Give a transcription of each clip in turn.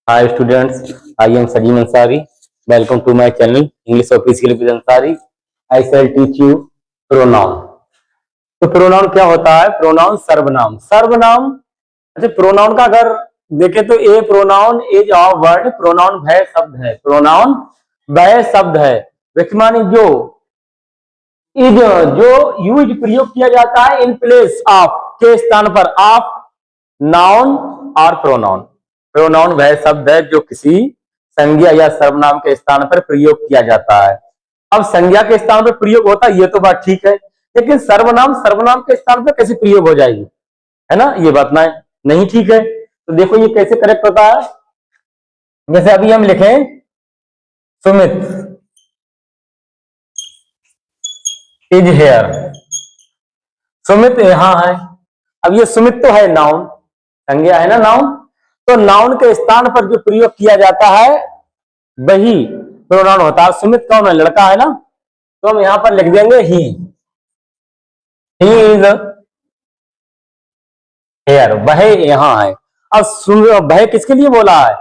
Hi students, I am Sajeem Ansari. Welcome to my channel English Official with Ansari. I shall teach you pronoun. तो pronoun क्या होता है? Pronoun सर्वनाम। सर्वनाम अच्छा, प्रोनाउन का अगर देखे तो a pronoun is a word. Pronoun भय शब्द है। प्रोनाउन भय शब्द है। मानी जो इज जो यूज प्रयोग किया जाता है इन प्लेस ऑफ के स्थान पर ऑफ नाउन और प्रोनाउन। प्रोनाउन वह शब्द है जो किसी संज्ञा या सर्वनाम के स्थान पर प्रयोग किया जाता है। अब संज्ञा के स्थान पर प्रयोग होता है ये तो बात ठीक है, लेकिन सर्वनाम सर्वनाम के स्थान पर कैसे प्रयोग हो जाएगी, है ना, ये बात नहीं ठीक है। तो देखो ये कैसे करेक्ट होता है। जैसे अभी हम लिखें सुमित इज हेयर। सुमित यहाँ है। अब ये सुमित तो है नाउन, संज्ञा है ना नाउन। तो नाउन के स्थान पर जो प्रयोग किया जाता है वही प्रोनाउन होता है। सुमित कौन है? लड़का है ना, तो हम यहां पर लिख देंगे ही इज हेयर। वह यहां है। अब वह किसके लिए बोला है?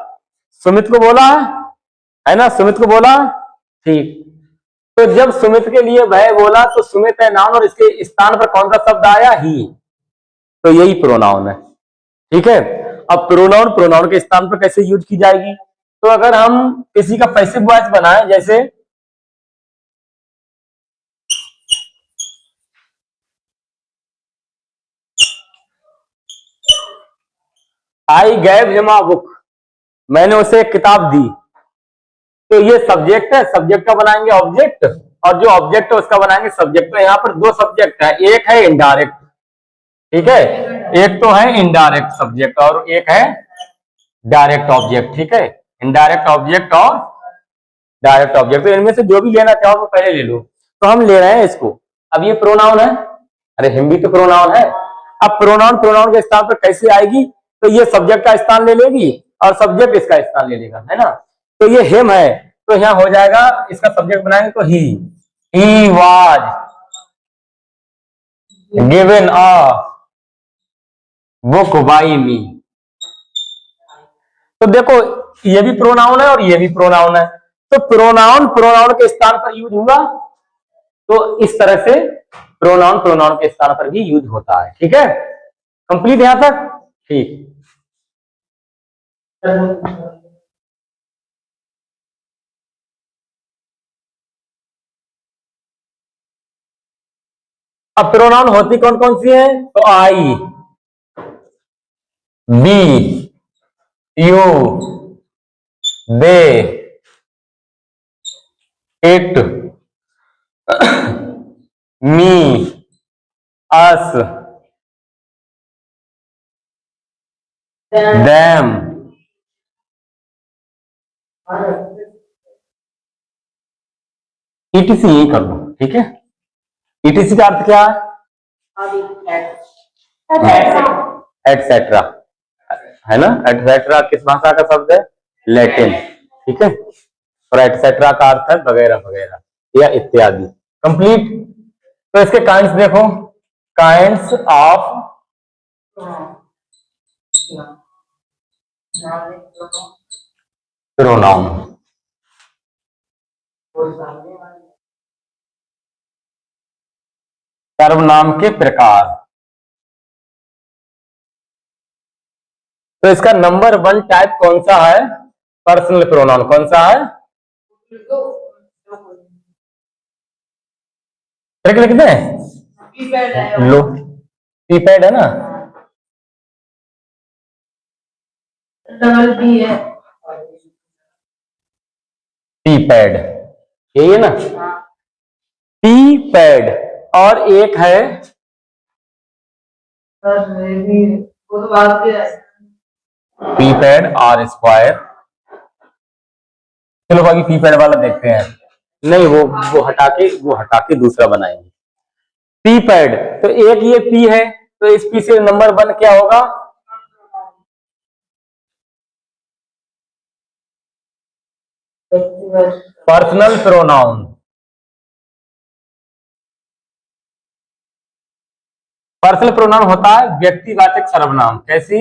सुमित को बोला है ना, सुमित को बोला। ठीक, तो जब सुमित के लिए वह बोला तो सुमित है नाउन और इसके स्थान पर कौन सा शब्द आया? ही। तो यही प्रोनाउन है। ठीक है। अब प्रोनाउन प्रोनाउन के स्थान पर कैसे यूज की जाएगी? तो अगर हम किसी का पैसिव वॉइस बनाए, जैसे आई गैव हिम अ बुक, मैंने उसे एक किताब दी। तो ये सब्जेक्ट है, सब्जेक्ट का बनाएंगे ऑब्जेक्ट, और जो ऑब्जेक्ट है उसका बनाएंगे सब्जेक्ट। तो यहाँ पर दो सब्जेक्ट है, एक है इनडायरेक्ट, ठीक है, एक तो है इनडायरेक्ट सब्जेक्ट और एक है डायरेक्ट ऑब्जेक्ट। ठीक है, इनडायरेक्ट ऑब्जेक्ट और डायरेक्ट ऑब्जेक्ट। तो इनमें से जो भी लेना चाहो तो पहले ले लो। तो हम ले रहे हैं इसको। अब ये प्रोनाउन है, अरे हिम भी तो प्रोनाउन है। अब प्रोनाउन प्रोनाउन के स्थान पर कैसे आएगी? तो ये सब्जेक्ट का स्थान ले लेगी और सब्जेक्ट इसका स्थान ले लेगा, है ना। तो ये हिम है, तो यहाँ हो जाएगा, इसका सब्जेक्ट बनाएंगे तो he was given a book by me. तो देखो ये भी प्रोनाउन है और ये भी प्रोनाउन है। तो प्रोनाउन प्रोनाउन के स्थान पर यूज हुआ, तो इस तरह से प्रोनाउन प्रोनाउन के स्थान पर भी यूज होता है। ठीक है, कंप्लीट यहां तक? ठीक। अब प्रोनाउन होती कौन कौन सी है? तो I, we, you, they, it, me, us, them, ETC यही कर लो। ठीक है, ईटीसी का अर्थ क्या है? एटसेट्रा, है ना। एटसेट्रा किस भाषा का शब्द है? लैटिन। ठीक है, और एटसेट्रा का अर्थ है वगैरह वगैरह या इत्यादि। कंप्लीट। तो इसके काइंड्स देखो, काइंड्स ऑफ प्रोनाउन। सर्वनाम के प्रकार। तो इसका नंबर 1 टाइप कौन सा है? Personal pronoun. कौन सा है? लिख दें? लो, कीपैड है ना, डबल पी है, पी पैड, यही है ना, पी पैड। और एक है पी पैड आर स्क्वायर। चलो बाकी पी पैड वाला देखते हैं। नहीं, वो हटा के दूसरा बनाएंगे। पी पैड, तो एक ये पी है, तो इस पी से नंबर 1 क्या होगा? Personal pronoun. पर्सनल प्रोनाउन होता है व्यक्तिवाचक सर्वनाम। कैसी?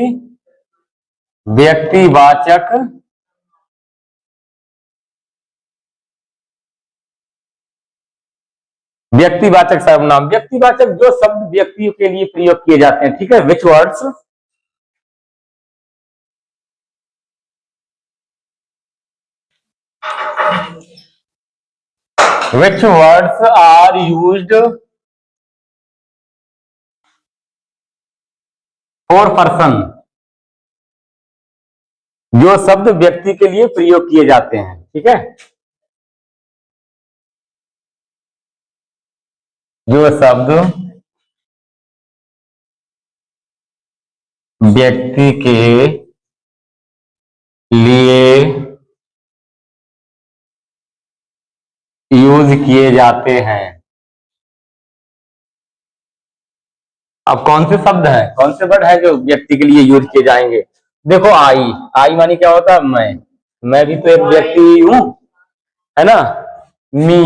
व्यक्तिवाचक व्यक्तिवाचक सर्वनाम, व्यक्तिवाचक जो शब्द व्यक्तियों के लिए प्रयोग किए जाते हैं, ठीक है। विच words, which words are used for person, जो शब्द व्यक्ति के लिए प्रयोग किए जाते हैं, ठीक है। जो शब्द व्यक्ति के लिए यूज किए जाते हैं। अब कौन से शब्द हैं, कौन से वर्ड है जो व्यक्ति के लिए यूज किए जाएंगे? देखो, आई, आई मानी क्या होता है? मैं भी तो एक व्यक्ति हूं, है ना। Me,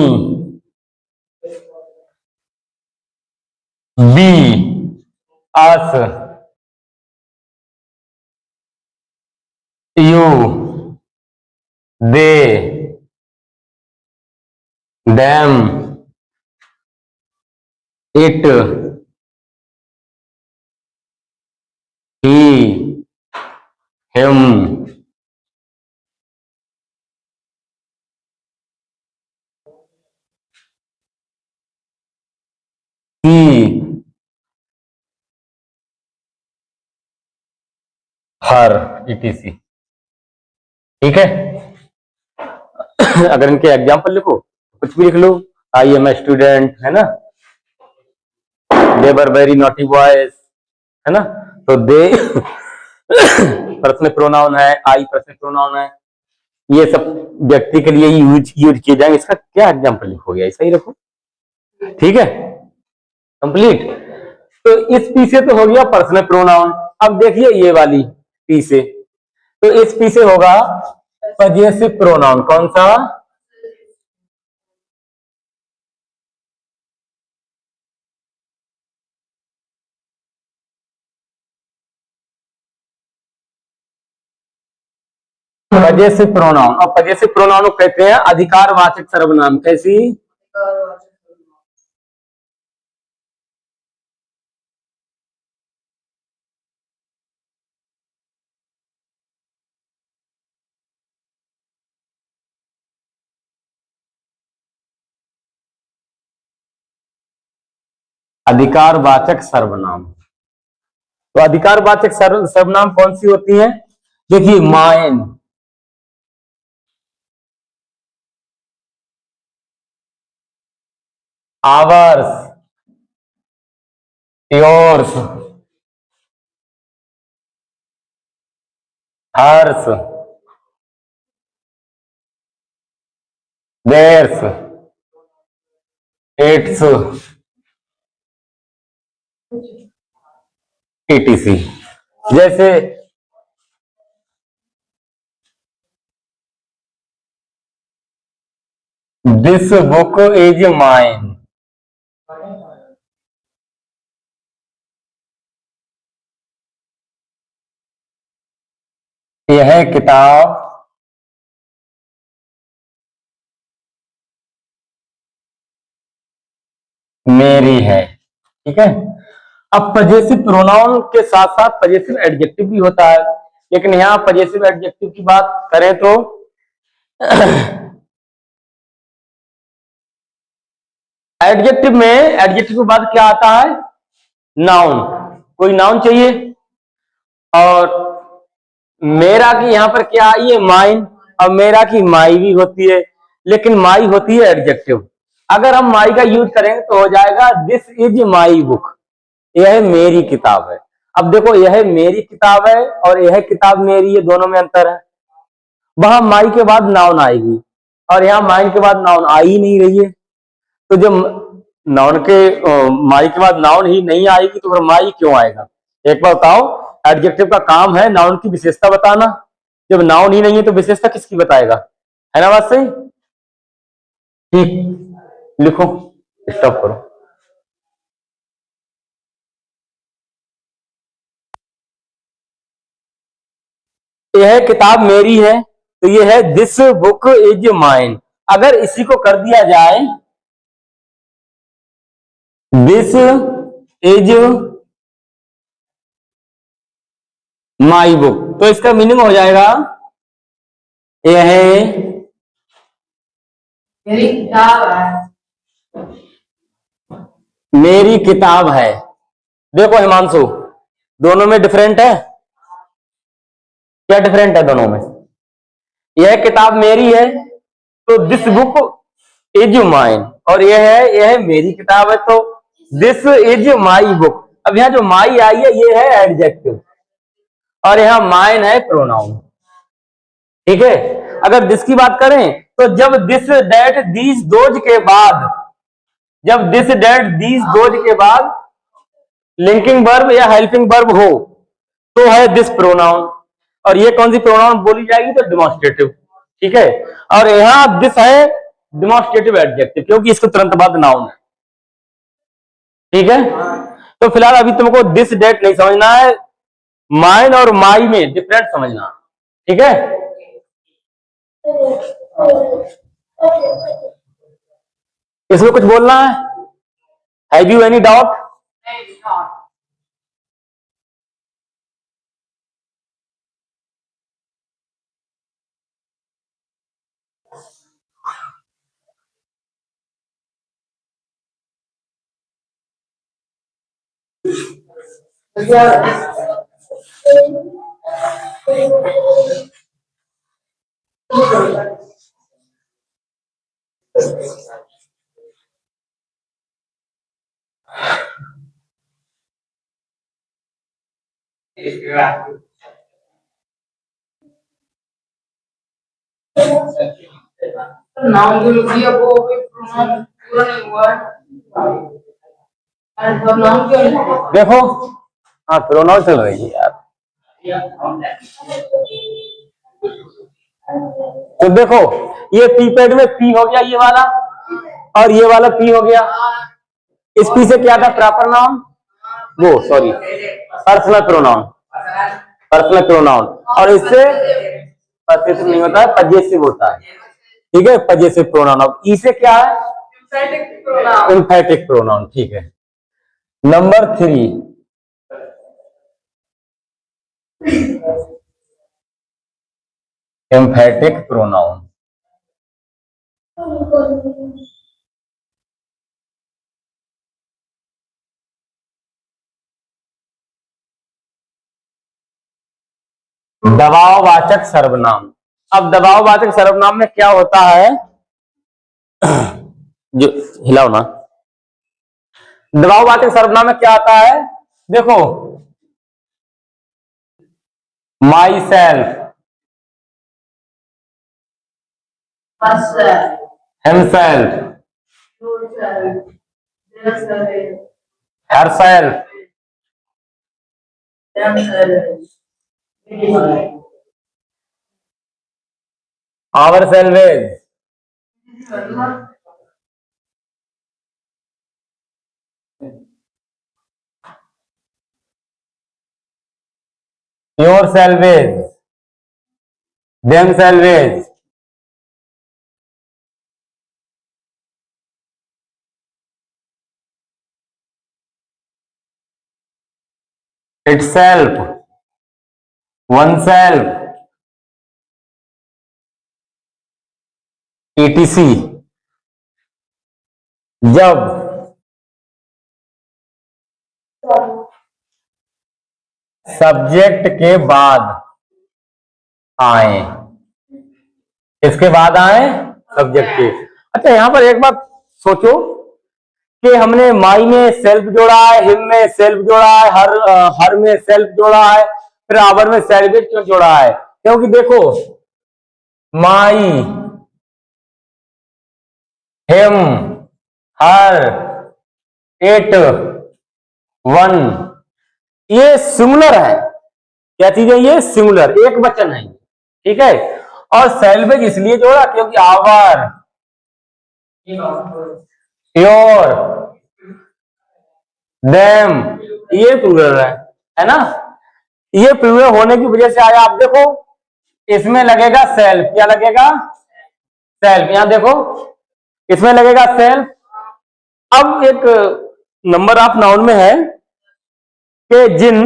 we, us, you, they, them, it, he, him, he, her, etc. ठीक है। अगर इनके एग्जाम्पल लिखो, कुछ भी लिख लो। आई एम ए स्टूडेंट, है ना। दे वर वेरी नॉटी बॉयज, है ना। तो दे पर्सनल प्रोनाउन है, आई पर्सनल प्रोनाउन है, ये सब व्यक्ति के लिए यूज किए जाएंगे। इसका क्या एग्जाम्पल लिखोगे? ऐसा ही रखो, ठीक है। कंप्लीट। तो इस पी से तो हो गया पर्सनल प्रोनाउन। अब देखिए ये वाली पी से, तो इस पी से होगा पजेसिव प्रोनाउन। कौन सा? Possessive pronoun. और पजेसिव प्रोनाउन को कहते हैं अधिकारवाचक सर्वनाम। कैसी? अधिकारवाचक सर्वनाम। तो अधिकारवाचक सर्वनाम कौन सी होती है? देखिए, mine, ours, yours, hers, theirs, its, etc। जैसे दिस बुक इज माइन, यह किताब मेरी है, ठीक है। अब पजेसिव प्रोनाउन के साथ साथ पजेसिव एडजेक्टिव भी होता है, लेकिन यहां पजेसिव एडजेक्टिव की बात करें तो एडजेक्टिव के बाद क्या आता है? नाउन। कोई नाउन चाहिए। और मेरा की यहां पर क्या आई है? माइन। और मेरा की माई भी होती है, लेकिन माई होती है एडजेक्टिव। अगर हम माई का यूज करेंगे तो हो जाएगा दिस इज माई बुक, यह मेरी किताब है। अब देखो, यह मेरी किताब है और यह किताब मेरी है, दोनों में अंतर है। वहां माई के बाद नाउन आएगी और यहाँ माइन के बाद नाउन आ ही नहीं रही है। तो जब नाउन के माई के बाद नाउन ही नहीं आएगी तो फिर माई क्यों आएगा? एक बार बताओ, एडजेक्टिव का काम है नाउन की विशेषता बताना। जब नाउन ही नहीं है तो विशेषता किसकी बताएगा? है ना बात सही? ठीक, लिखो, स्टॉप करो। यह किताब मेरी है, तो यह है दिस बुक इज माइन। अगर इसी को कर दिया जाए दिस इज माई बुक। तो इसका मीनिंग हो जाएगा यह मेरी किताब है। मेरी किताब है। देखो हिमांशु, दोनों में डिफरेंट है। क्या डिफरेंट है दोनों में? यह किताब मेरी है तो दिस बुक इज माइन, और यह मेरी किताब है तो दिस इज माई बुक। अब यहां जो माई आई है ये है एडजेक्टिव, और यहां माइन है प्रोनाउन। ठीक है। अगर दिस की बात करें तो जब दिस डेट दीज दोज के बाद, जब दिस डेट दीज दोज के बाद लिंकिंग वर्ब या हेल्पिंग वर्ब हो तो है दिस प्रोनाउन। और ये कौन सी प्रोनाउन बोली जाएगी? तो डिमॉन्स्ट्रेटिव। ठीक है। और यहां दिस है डिमॉन्स्ट्रेटिव एडजेक्टिव, क्योंकि इसके तुरंत बाद नाउन है। ठीक है। तो फिलहाल अभी तुमको दिस डेट नहीं समझना है, माइन और माई में डिफरेंट समझना। ठीक है। इसमें कुछ बोलना है? Have you any doubt? नाम जो लिख दिया वो अभी प्रोनाउन पूरा नहीं हुआ है। और नाम क्यों लिख दिया? देखो, हाँ प्रोनाउन चल रही है यार। तो देखो, ये पी पैड में पी हो गया ये वाला, और ये वाला पी हो गया। इस पी से क्या था? प्रॉपर नाउन, वो sorry personal pronoun, personal pronoun. और इससे पॉसेसिव नहीं होता है, पजेसिव होता है। ठीक है, पजेसिव प्रोनाउन। अब ई से क्या है? Emphatic pronoun. ठीक है। Number 3, emphatic pronoun. दबाववाचक सर्वनाम। अब दबाववाचक सर्वनाम में क्या होता है? जो हिलाओ ना। दबाववाचक सर्वनाम में क्या आता है? देखो, myself, himself, herself, ourselves, yourselves, themselves, itself, oneself, etc। जब सब्जेक्ट के बाद आए, इसके बाद आए सब्जेक्ट के। अच्छा, यहां पर एक बात सोचो कि हमने माई में सेल्फ जोड़ा है, हिम में सेल्फ जोड़ा है, हर में सेल्फ जोड़ा है, फिर आवर में सेल्वेज क्यों जोड़ा है? क्योंकि देखो, माई, हिम, हर, इट, वन, ये सिंगुलर है। क्या चीज है? ये सिंगुलर, एक वचन है। ठीक है। और सेल्वेज इसलिए जोड़ा क्योंकि आवर, योर, देम, ये प्लूरल है ना? ये प्लूरल होने की वजह से आया। आप देखो, इसमें लगेगा सेल्फ। क्या लगेगा? सेल्फ। यहां देखो, इसमें लगेगा सेल्फ। अब एक नंबर ऑफ नाउन में है कि जिन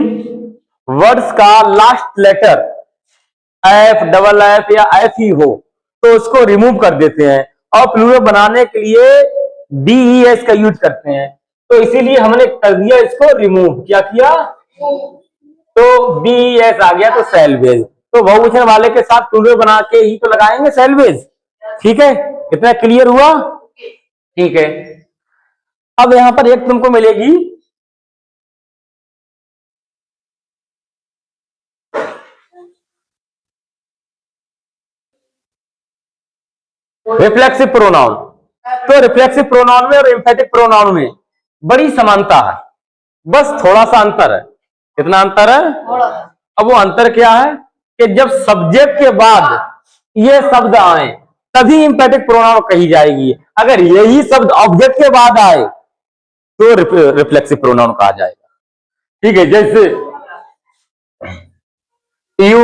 वर्ड्स का last letter F, double F या एफ ही हो तो उसको रिमूव कर देते हैं और प्लूरल बनाने के लिए बीईएस का यूज करते हैं। तो इसीलिए हमने कर दिया इसको रिमूव। क्या किया? तो बीईएस आ गया तो सेल्वेज। तो बहुवचन वाले के साथ प्लूरल बना के ही तो लगाएंगे सेल्वेज। ठीक है, कितना क्लियर हुआ? ठीक है, अब यहां पर एक तुमको मिलेगी रिफ्लेक्सिव प्रोनाउन। तो रिफ्लेक्सिव प्रोनाउन में और एम्फेटिक प्रोनाउन में बड़ी समानता है, बस थोड़ा सा अंतर है। कितना अंतर है? अब वो अंतर क्या है कि जब सब्जेक्ट के बाद ये शब्द आए तभी एम्फेटिक प्रोनाउन कही जाएगी। अगर यही शब्द ऑब्जेक्ट के बाद आए तो रिफ्लेक्सिव प्रोनाउन कहा जाएगा। ठीक है, जैसे you,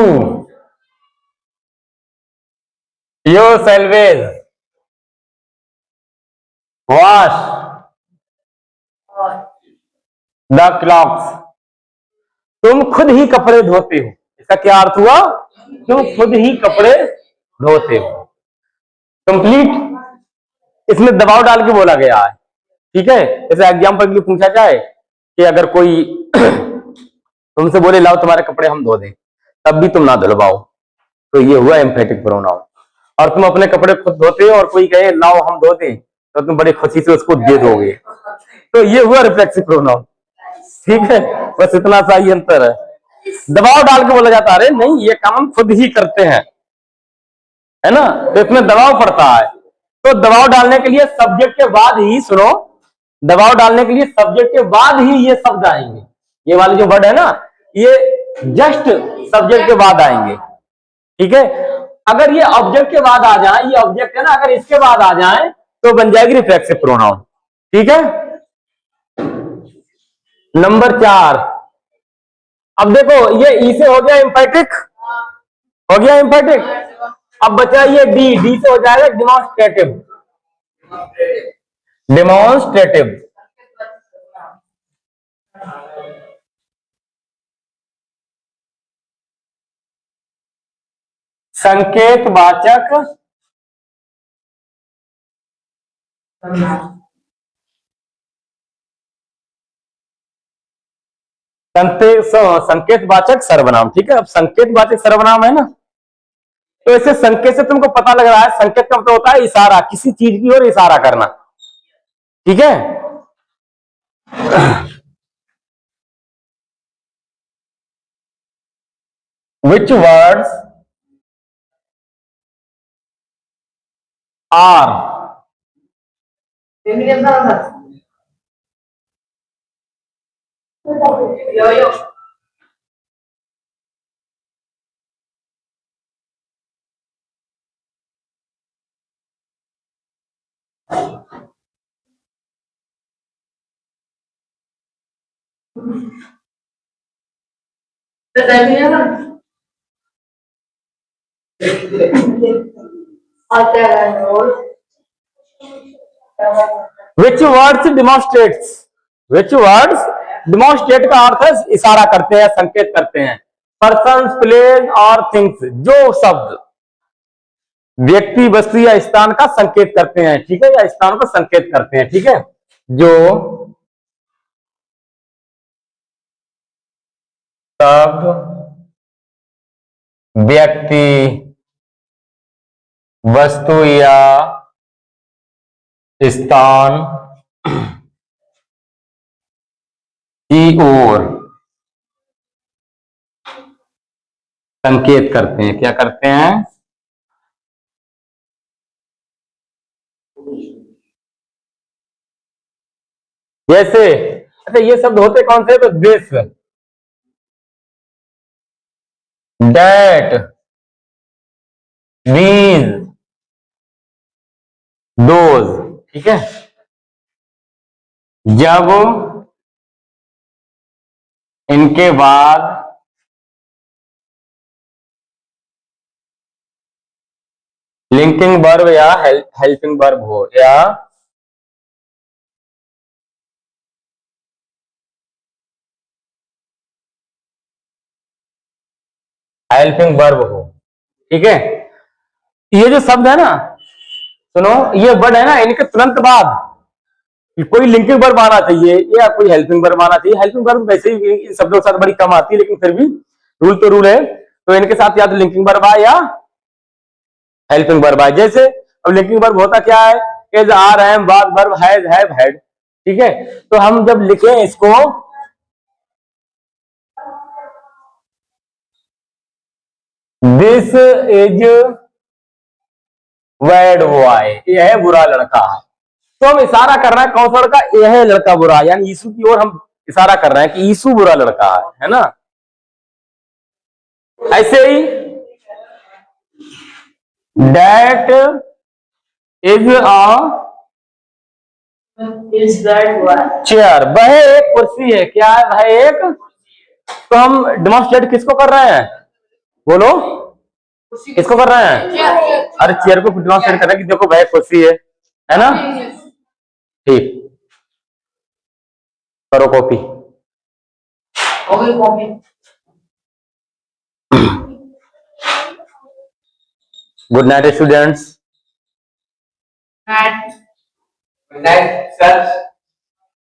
your salvage, wash the clocks. तुम खुद ही कपड़े धोते हो। इसका क्या अर्थ हुआ? तुम खुद ही कपड़े धोते हो। कंप्लीट। इसमें दबाव डाल के बोला गया है। ठीक है, जैसे एग्जाम्पल के लिए पूछा जाए कि अगर कोई तुमसे बोले लाओ तुम्हारे कपड़े हम धो दें, तब भी तुम ना धुलवाओ, तो ये हुआ एम्फेटिक प्रोनाउन। और तुम अपने कपड़े खुद धोते हो और कोई कहे लाओ हम धो दें, तो तुम बड़ी खुशी से उसको दे दोगे, तो ये हुआ रिफ्लेक्सिव प्रोनाउन। ठीक है, बस इतना सा ही अंतर है। दबाव डाल के बोला जाता है अरे नहीं ये काम हम खुद ही करते हैं, है ना, तो इसमें दबाव पड़ता है। तो दबाव डालने के लिए सब्जेक्ट के बाद ही, सुनो, दबाव डालने के लिए सब्जेक्ट के बाद ही ये शब्द आएंगे। ये वाले जो वर्ड है ना, ये जस्ट सब्जेक्ट के बाद आएंगे। ठीक है, अगर ये ऑब्जेक्ट के बाद आ जाए, ये ऑब्जेक्ट है ना, अगर इसके बाद आ जाए तो बन जाएगी रिफ्लेक्सिव प्रोनाउन। ठीक है, नंबर 4। अब देखो ये ई से हो गया एम्फेटिक, हो गया एम्फेटिक। अब बचा ये डी, डी से हो जाएगा डिमॉन्स्ट्रेटिव। डिमॉन्स्ट्रेटिव संकेतवाचक संकेतवाचक सर्वनाम। ठीक है, अब संकेतवाचक सर्वनाम है ना, तो ऐसे संकेत से तुमको पता लग रहा है, संकेत का मतलब होता है इशारा, किसी चीज की ओर इशारा करना। ठीक है, which words are which words demonstrates, which words demonstrate का अर्थ है इशारा करते हैं, संकेत करते हैं। पर्सन, प्लेस और थिंग्स, जो शब्द व्यक्ति, वस्तु या स्थान का संकेत करते हैं, ठीक है, या स्थान को संकेत करते हैं। ठीक है, जो शब्द व्यक्ति, वस्तु या स्थान की ओर संकेत करते हैं, क्या करते हैं? जैसे अच्छा ये शब्द होते कौन से? तो दिस, दैट, these, those। ठीक है, जब इनके बाद लिंकिंग वर्ब या हेल्पिंग वर्ब हो, या हेल्पिंग वर्ब हो। ठीक है, ये जो शब्द है ना, सुनो, ये वर्ड है ना, इनके तुरंत बाद कोई लिंकिंग वर्ब आना चाहिए या कोई हेल्पिंग वर्ब आना चाहिए। हेल्पिंग वर्ब वैसे ही इन शब्दों के साथ बड़ी कम आती है, लेकिन फिर भी रूल तो रूल है। तो इनके साथ या तो लिंकिंग वर्ब आए या हेल्पिंग वर्ब आए। जैसे अब लिंकिंग वर्ब होता क्या है, is, are, am, was, verb, has, have, had. ठीक है, तो हम जब लिखें इसको, दिस इज बैड बॉय, यह है बुरा लड़का। तो हम इशारा कर रहे हैं कौन सा लड़का, यह है लड़का बुरा, यानी यीशु की ओर हम इशारा कर रहे हैं कि यीशु बुरा लड़का है ना। ऐसे ही that is a Is that one? Chair, वह एक कुर्सी है। क्या है, वह एक। तो हम डेमोन्स्ट्रेट किसको कर रहे हैं, बोलो, किसको कर रहे हैं, अरे चेयर को डेमोन्स्ट्रेट कर रहे हैं कि देखो वह एक कुर्सी है ना। ठीक, करो copy. Okay, copy. Good night students. That. Good night, sir.